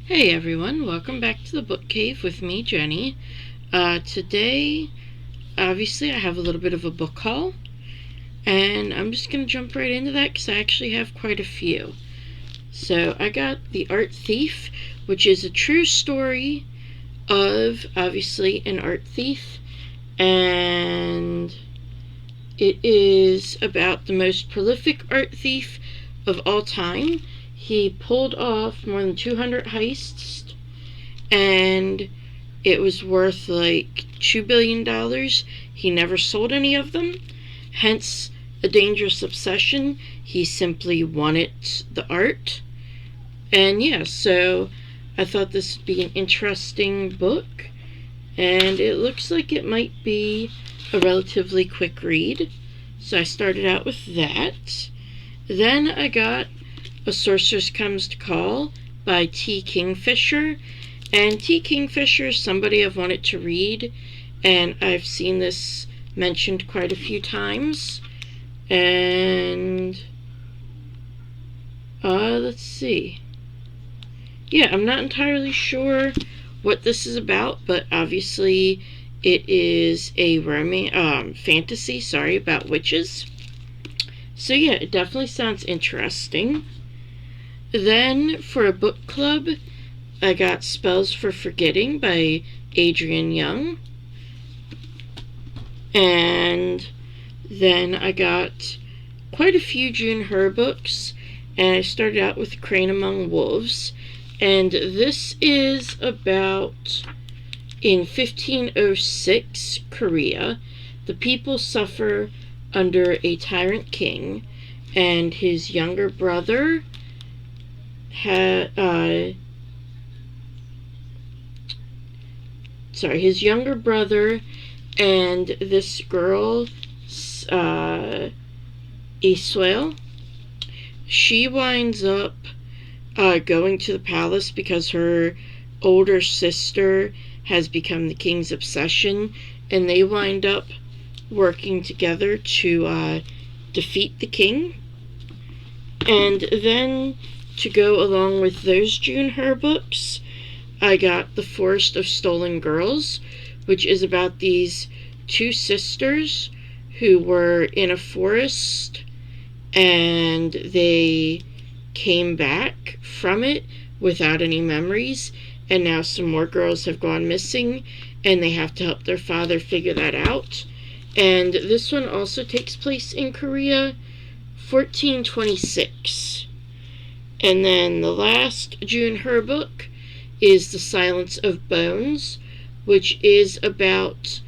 Hey everyone, welcome back to the Book Cave with me, Jenny. Today, obviously, I have a little bit of a book haul, and I'm just going to jump right into that because I actually have quite a few. So, I got The Art Thief, which is a true story of, obviously, an art thief, and it is about the most prolific art thief of all time. He pulled off more than 200 heists, and it was worth like $2 billion. He never sold any of them, hence a dangerous obsession. He simply wanted the art. And yeah, so I thought this would be an interesting book, and it looks like it might be a relatively quick read. So I started out with that. Then I got A Sorceress Comes to Call by T. Kingfisher. And T. Kingfisher is somebody I've wanted to read, and I've seen this mentioned quite a few times. And let's see. Yeah, I'm not entirely sure what this is about, but obviously it is a fantasy, about witches. So yeah, it definitely sounds interesting. Then for a book club, I got Spells for Forgetting by Adrienne Young. And then I got quite a few June Her books, and I started out with Crane Among Wolves. And this is about, in 1506 Korea, the people suffer under a tyrant king, and his younger brother his younger brother and this girl, Israel, she winds up going to the palace because her older sister has become the king's obsession, and they wind up working together to defeat the king. And then, to go along with those June Her books, I got The Forest of Stolen Girls, which is about these two sisters who were in a forest, and they came back from it without any memories, and now some more girls have gone missing, and they have to help their father figure that out. And this one also takes place in Korea, 1426. And then the last June Her book is The Silence of Bones, which is about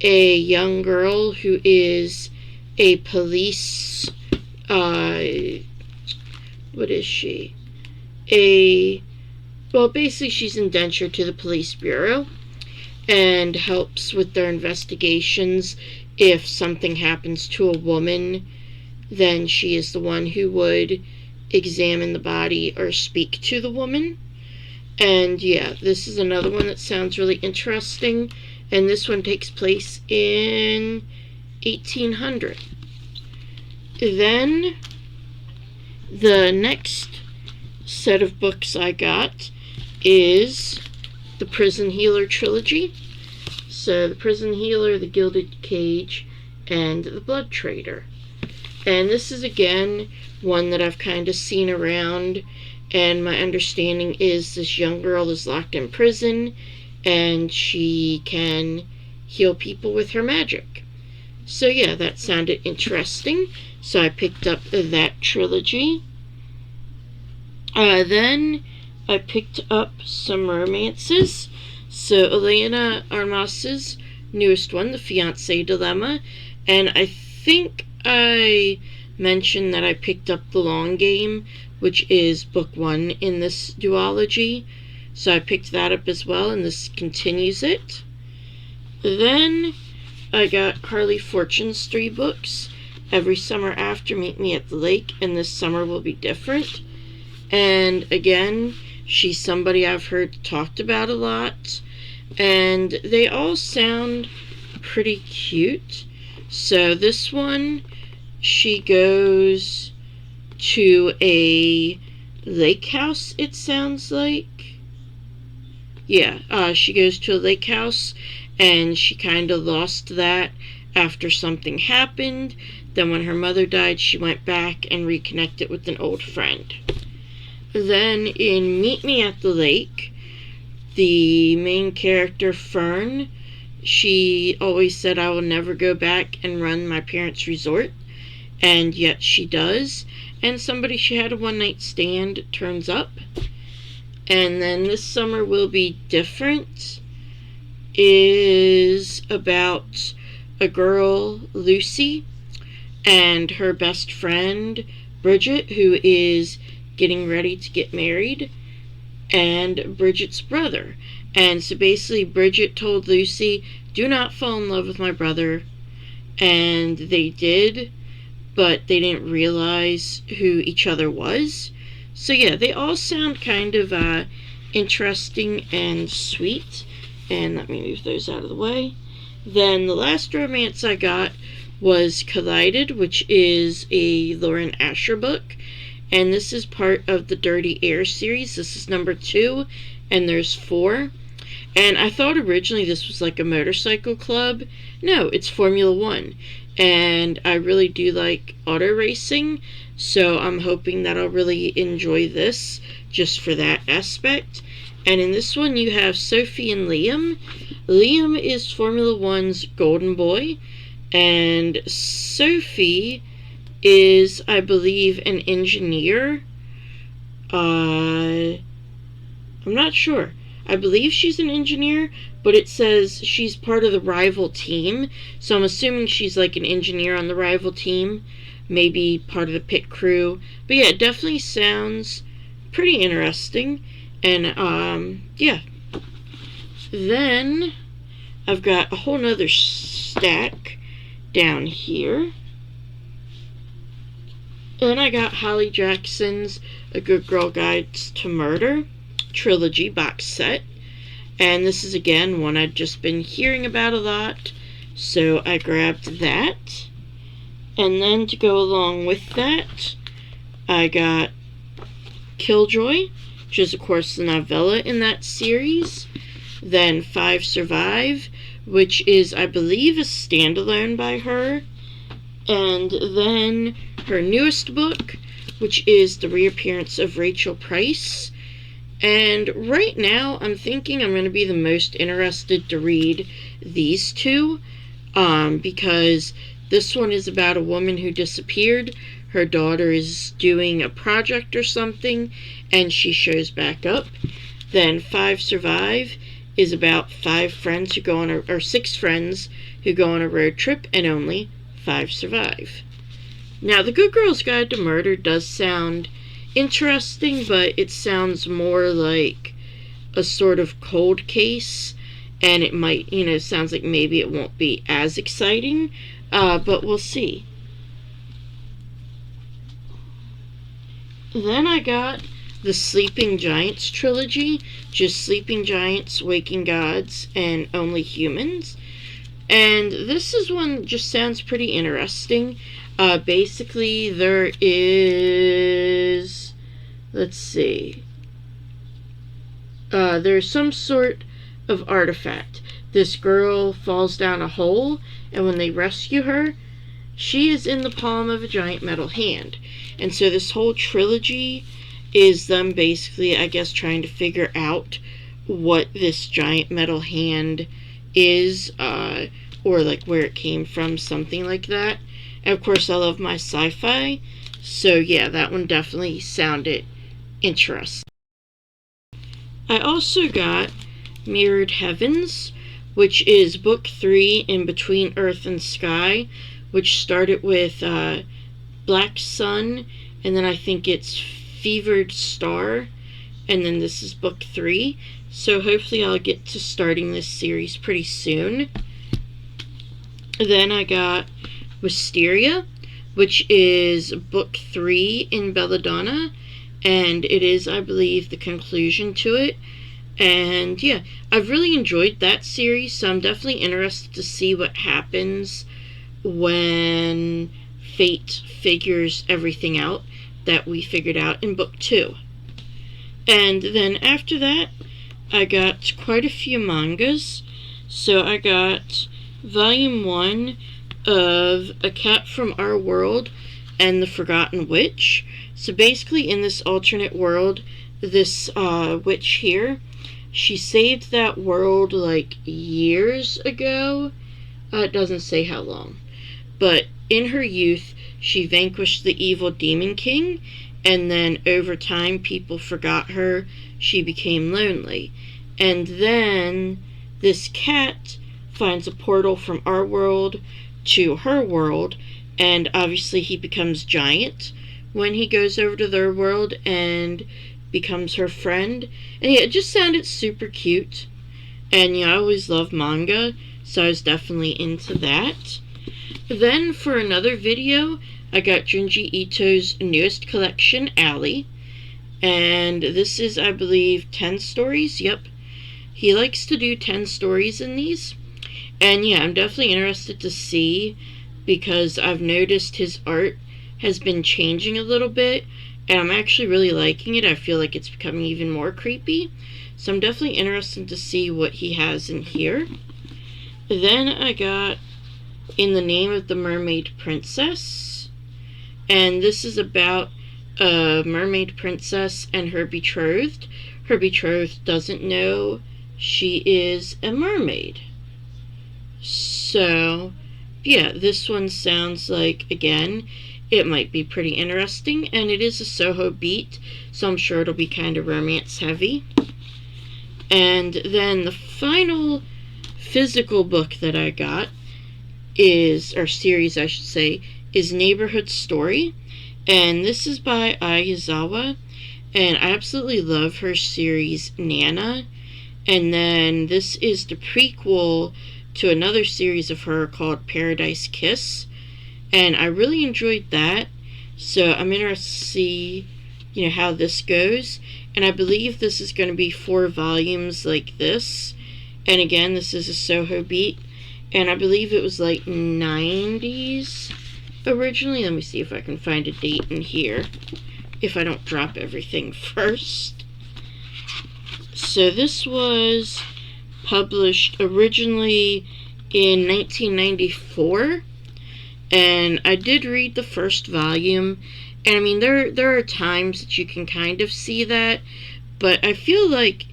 a young girl who is a police, what is she? Basically she's indentured to the police bureau and helps with their investigations. If something happens to a woman, then she is the one who would examine the body or speak to the woman. And yeah, this is another one that sounds really interesting, and this one takes place in 1800. Then the next set of books I got is the Prison Healer trilogy. So The Prison Healer, The Gilded Cage, and The Blood Trader. And this is again one that I've kind of seen around, and my understanding is this young girl is locked in prison and she can heal people with her magic. So yeah, that sounded interesting, so I picked up that trilogy. Then I picked up some romances. So Elena Armas's newest one, The Fiancé Dilemma, and I think I mentioned that I picked up The Long Game, which is book 1 in this duology, so I picked that up as well, and this continues it. Then I got Carly Fortune's 3 books, Every Summer After, Meet Me at the Lake, and This Summer Will Be Different. And again, she's somebody I've heard talked about a lot, and they all sound pretty cute. So this one, she goes to a lake house, it sounds like, Yeah, she goes to a lake house, and she kind of lost that after something happened. Then when her mother died, she went back and reconnected with an old friend. Then in Meet Me at the Lake, the main character, Fern, she always said, I will never go back and run my parents' resort, and yet she does. And somebody she had a one-night stand turns up. And then This Summer Will Be Different is about a girl, Lucy, and her best friend, Bridget, who is getting ready to get married, and Bridget's brother. And so basically, Bridget told Lucy, do not fall in love with my brother. And they did, but they didn't realize who each other was. So yeah, they all sound kind of interesting and sweet. And let me move those out of the way. Then the last romance I got was Collided, which is a Lauren Asher book. And this is part of the Dirty Air series. This is number 2, and there's 4. And I thought originally this was like a motorcycle club. No, it's Formula One. And I really do like auto racing, so I'm hoping that I'll really enjoy this just for that aspect. And in this one you have Sophie and Liam. Liam is Formula One's golden boy, and Sophie is, I believe, an engineer. I'm not sure. I believe she's an engineer, but it says she's part of the rival team, so I'm assuming she's like an engineer on the rival team, maybe part of the pit crew. But yeah, it definitely sounds pretty interesting. And yeah. Then I've got a whole nother stack down here. And I got Holly Jackson's A Good Girl Guides to Murder trilogy box set. And this is again one I'd just been hearing about a lot, so I grabbed that. And then to go along with that, I got Killjoy, which is of course the novella in that series. Then 5 Survive, which is, I believe, a standalone by her. And then her newest book, which is the reappearance of Rachel Price. And right now, I'm thinking I'm going to be the most interested to read these two, because this one is about a woman who disappeared. Her daughter is doing a project or something, and she shows back up. Then 5 Survive is about 5 friends who go on or 6 friends who go on a road trip, and only 5 survive. Now, The Good Girl's Guide to Murder does sound interesting, but it sounds more like a sort of cold case, and it might, sounds like maybe it won't be as exciting, but we'll see. Then I got the Sleeping Giants trilogy, just Sleeping Giants, Waking Gods, and Only Humans. And this is one that just sounds pretty interesting. Basically, there is, let's see, there's some sort of artifact. This girl falls down a hole, and when they rescue her, she is in the palm of a giant metal hand. And so this whole trilogy is them basically, I guess, trying to figure out what this giant metal hand is, or like where it came from, something like that. And of course, I love my sci-fi, so yeah, that one definitely sounded interesting. I also got Mirrored Heavens, which is book 3 in Between Earth and Sky, which started with Black Sun, and then I think it's Fevered Star, and then this is book 3. So hopefully I'll get to starting this series pretty soon. Then I got Wisteria, which is book 3 in Belladonna, and it is, I believe, the conclusion to it. And yeah, I've really enjoyed that series, so I'm definitely interested to see what happens when Fate figures everything out that we figured out in book 2. And then after that, I got quite a few mangas. So I got volume 1 of A Cat from Our World and the Forgotten Witch. So basically in this alternate world, this witch here, she saved that world like years ago. It doesn't say how long. But in her youth, she vanquished the evil Demon King, and then over time people forgot her. She became lonely. And then this cat finds a portal from our world to her world, and obviously he becomes giant when he goes over to their world and becomes her friend. And yeah, it just sounded super cute. And yeah, I always love manga, so I was definitely into that. Then for another video, I got Junji Ito's newest collection, Alley. And this is, I believe, 10 stories. Yep. He likes to do 10 stories in these. And yeah, I'm definitely interested to see, because I've noticed his art has been changing a little bit, and I'm actually really liking it. I feel like it's becoming even more creepy. So I'm definitely interested to see what he has in here. Then I got In the Name of the Mermaid Princess. And this is about a mermaid princess and her betrothed. Her betrothed doesn't know she is a mermaid. So, yeah, this one sounds like, again, it might be pretty interesting. And it is a Soho beat, so I'm sure it'll be kind of romance heavy. And then the final physical book that I got is, or series I should say, is Neighborhood Story. And this is by Ai Yazawa. And I absolutely love her series Nana. And then this is the prequel to another series of her called Paradise Kiss. And I really enjoyed that. So I'm interested to see, how this goes. And I believe this is going to be 4 volumes like this. And again, this is a Soho beat. And I believe it was like 90s originally. Let me see if I can find a date in here, if I don't drop everything first. So this was published originally in 1994. And I did read the first volume. And I mean, there are times that you can kind of see that, but I feel like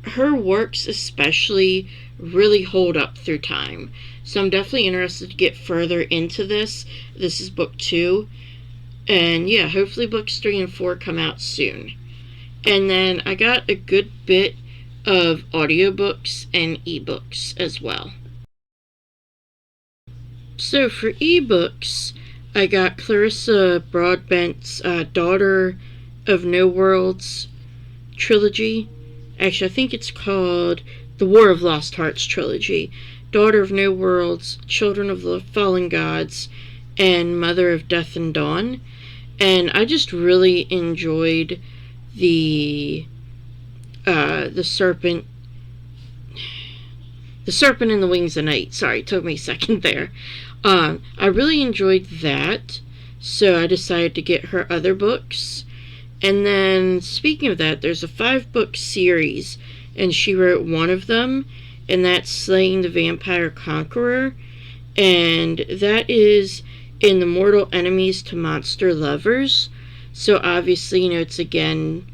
her works especially really hold up through time. So I'm definitely interested to get further into this. This is book 2. And yeah, hopefully books 3 and 4 come out soon. And then I got a good bit of audiobooks and ebooks as well. So for ebooks, I got Clarissa Broadbent's Daughter of No Worlds trilogy. Actually, I think it's called The War of Lost Hearts trilogy. Daughter of No Worlds, Children of the Fallen Gods, and Mother of Death and Dawn. And I just really enjoyed the serpent and the Wings of Night. Sorry, it took me a second there. I really enjoyed that, so I decided to get her other books. And then, speaking of that, there's a 5-book series, and she wrote one of them, and that's Slaying the Vampire Conqueror. And that is in the Mortal Enemies to Monster Lovers. So obviously, it's again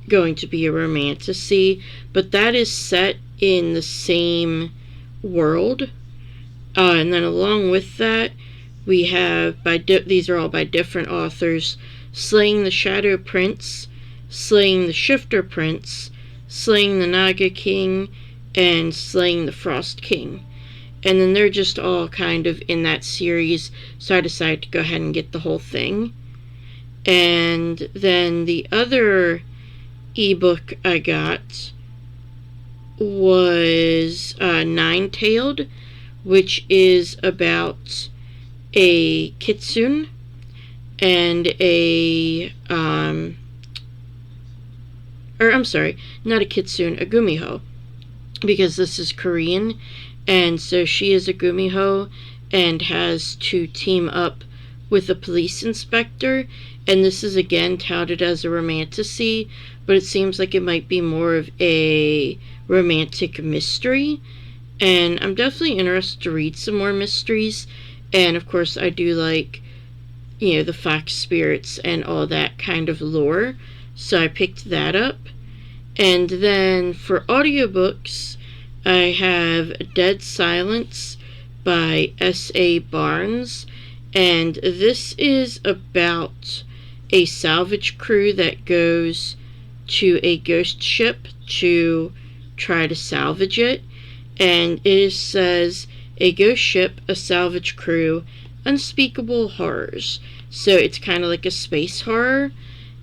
going to be a romantasy, but that is set in the same world. And then along with that, we have, these are all by different authors, Slaying the Shadow Prince, Slaying the Shifter Prince, Slaying the Naga King, and Slaying the Frost King. And then they're just all kind of in that series, so I decided to go ahead and get the whole thing. And then the other ebook I got was Nine-Tailed, which is about a kitsune and a not a kitsune, a gumiho, because this is Korean. And so she is a gumiho and has to team up with a police inspector, and this is again touted as a romantasy, but it seems like it might be more of a romantic mystery, and I'm definitely interested to read some more mysteries. And of course I do like, the fox spirits and all that kind of lore, so I picked that up. And then for audiobooks, I have Dead Silence by S.A. Barnes, and this is about a salvage crew that goes to a ghost ship to try to salvage it, and it says a ghost ship, a salvage crew, unspeakable horrors. So it's kind of like a space horror,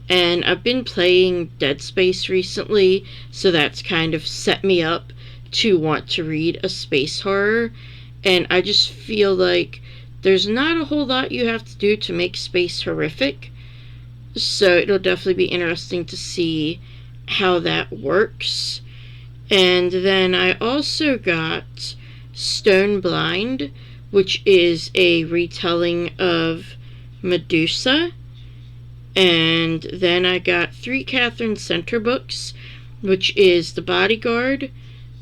and I've been playing Dead Space recently, so that's kind of set me up to want to read a space horror, and I just feel like there's not a whole lot you have to do to make space horrific, so it'll definitely be interesting to see how that works. And then I also got Stone Blind, which is a retelling of Medusa. And then I got 3 Catherine Center books, which is The Bodyguard,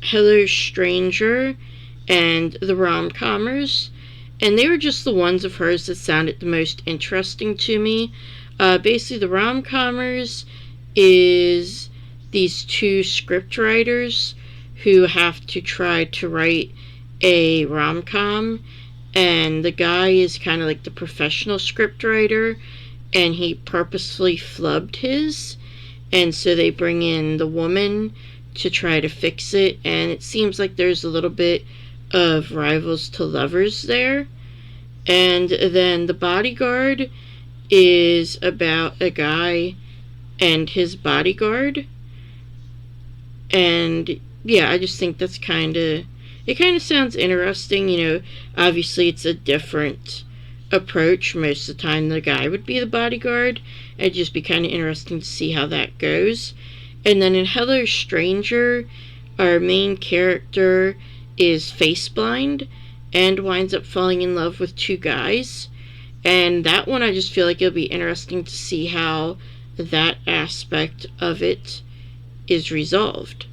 Hello Stranger, and The Rom-Commers. And they were just the ones of hers that sounded the most interesting to me. Basically, The Rom-Commers is these 2 script writers who have to try to write a rom-com, and the guy is kind of like the professional script writer, and he purposefully flubbed his, and so they bring in the woman to try to fix it, and it seems like there's a little bit of rivals to lovers there. And then The Bodyguard is about a guy and his bodyguard, and yeah, I just think that's it kind of sounds interesting. Obviously it's a different approach. Most of the time the guy would be the bodyguard. It'd just be kind of interesting to see how that goes. And then in Hello Stranger, our main character is face blind and winds up falling in love with 2 guys. And that one I just feel like it'll be interesting to see how that aspect of it is resolved.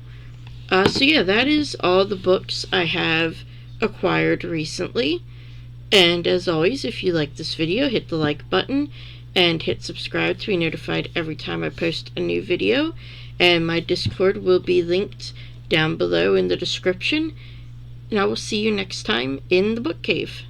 So yeah, that is all the books I have acquired recently. And as always, if you like this video, hit the like button and hit subscribe to be notified every time I post a new video. And my Discord will be linked down below in the description. And I will see you next time in the book cave.